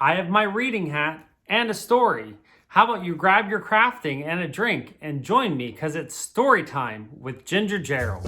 I have my reading hat and a story. How about you grab your crafting and a drink and join me because it's story time with Ginger Gerald.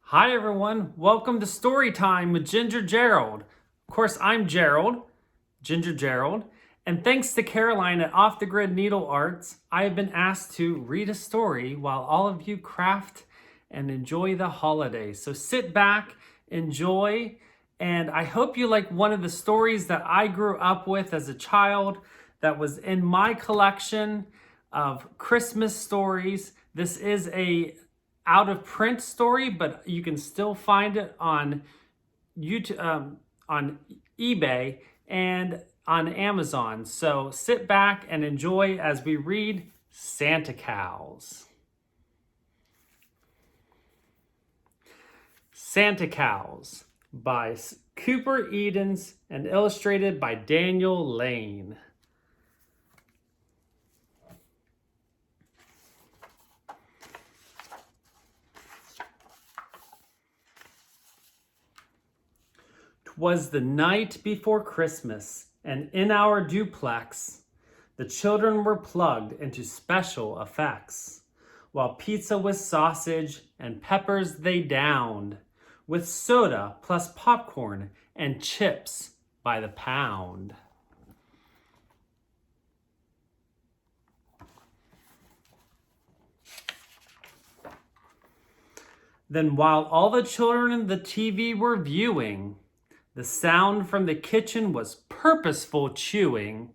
Hi everyone, welcome to Story Time with Ginger Gerald. Of course, I'm Gerald, Ginger Gerald, and thanks to Caroline at Off the Grid Needle Arts, I have been asked to read a story while all of you craft and enjoy the holidays. So sit back, enjoy, and I hope you like one of the stories that I grew up with as a child that was in my collection of Christmas stories. This is a out of print story, but you can still find it on YouTube, on eBay and on Amazon. So sit back and enjoy as we read Santa Cows. Santa Cows by Cooper Edens and illustrated by Daniel Lane. Was the night before Christmas, and in our duplex, the children were plugged into special effects, while pizza with sausage and peppers they downed, with soda plus popcorn and chips by the pound. Then while all the children in the TV were viewing, the sound from the kitchen was purposeful chewing,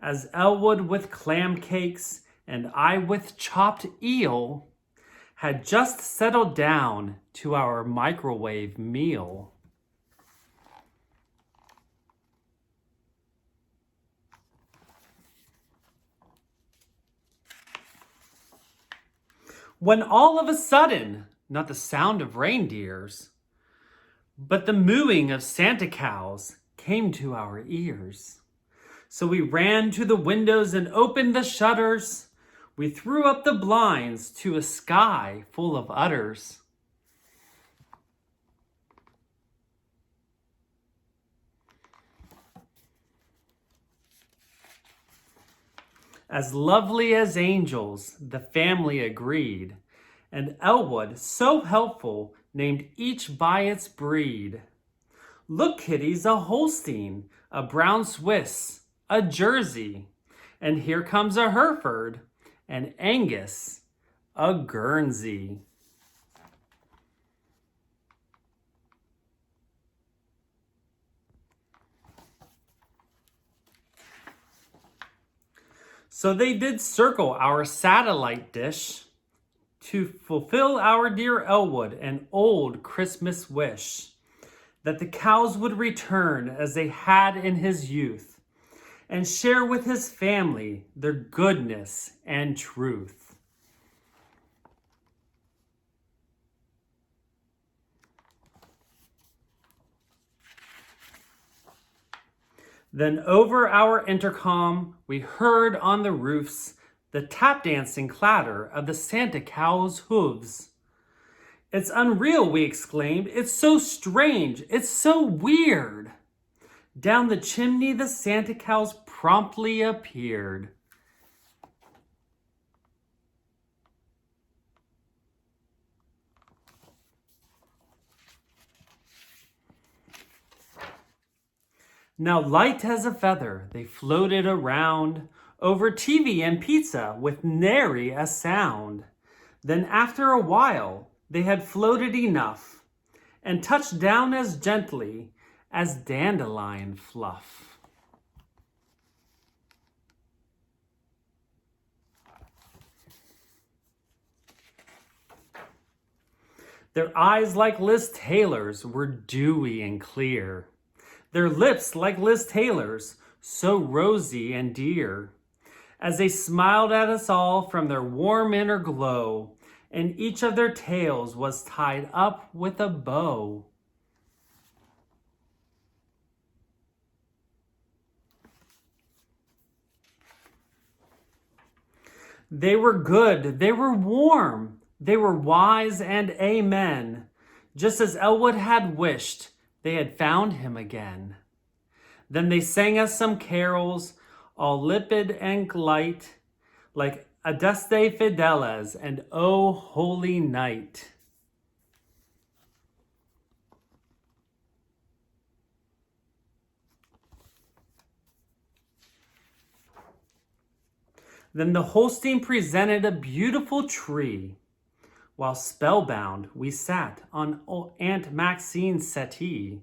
as Elwood with clam cakes and I with chopped eel had just settled down to our microwave meal. When all of a sudden, not the sound of reindeers, but the mooing of Santa cows came to our ears. So we ran to the windows and opened the shutters. We threw up the blinds to a sky full of udders. As lovely as angels, the family agreed, and Elwood, so helpful, named each by its breed. Look, kitties, a Holstein, a brown Swiss, a Jersey, and here comes a Hereford, an Angus, a Guernsey. So they did circle our satellite dish to fulfill our dear Elwood an old Christmas wish, that the cows would return as they had in his youth, and share with his family their goodness and truth. Then over our intercom, we heard on the roofs the tap-dancing clatter of the Santa cow's hooves. It's unreal, we exclaimed. It's so strange. It's so weird. Down the chimney, the Santa cows promptly appeared. Now light as a feather, they floated around over TV and pizza with nary a sound. Then after a while, They had floated enough and touched down as gently as dandelion fluff. Their eyes like Liz Taylor's were dewy and clear. Their lips like Liz Taylor's, so rosy and dear. As they smiled at us all from their warm inner glow, and each of their tails was tied up with a bow. They were good, they were warm, they were wise and amen. Just as Elwood had wished, they had found him again. Then they sang us some carols, all limpid and light, like Adeste Fideles and O Holy Night. Then the Holstein presented a beautiful tree, while spellbound we sat on Aunt Maxine's settee.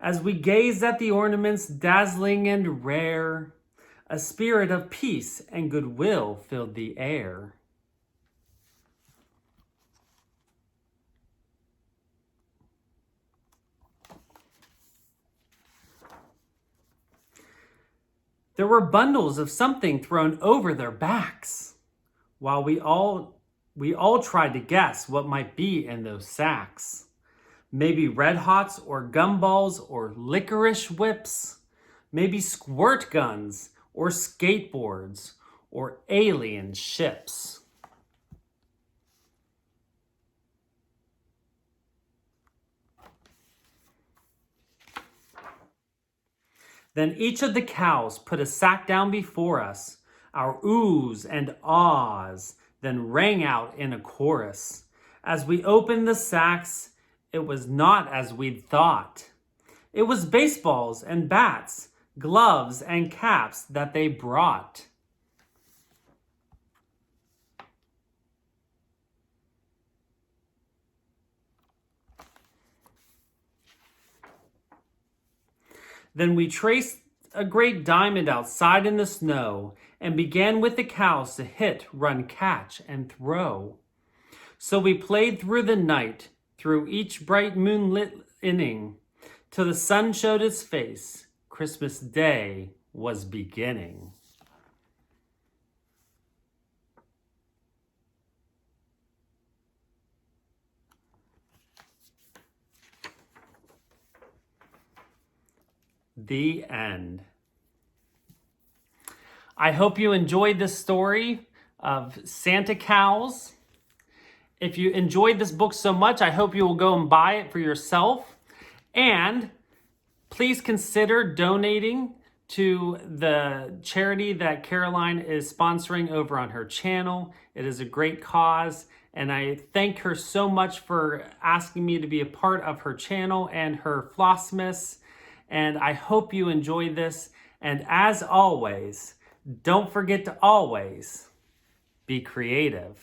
As we gazed at the ornaments dazzling and rare, a spirit of peace and goodwill filled the air. There were bundles of something thrown over their backs, while we all tried to guess what might be in those sacks. Maybe Red Hots or gumballs or licorice whips, maybe squirt guns or skateboards or alien ships. Then each of the cows put a sack down before us. Our oohs and ahs then rang out in a chorus. As we opened the sacks, it was not as we'd thought. It was baseballs and bats, gloves and caps that they brought. Then we traced a great diamond outside in the snow and began with the cows to hit, run, catch, and throw. So we played through the night, through each bright moonlit inning, till the sun showed its face. Christmas Day was beginning. The end. I hope you enjoyed this story of Santa Cows. If you enjoyed this book so much, I hope you will go and buy it for yourself. And please consider donating to the charity that Caroline is sponsoring over on her channel. It is a great cause, and I thank her so much for asking me to be a part of her channel and her Flossmas. And I hope you enjoyed this. And as always, don't forget to always be creative.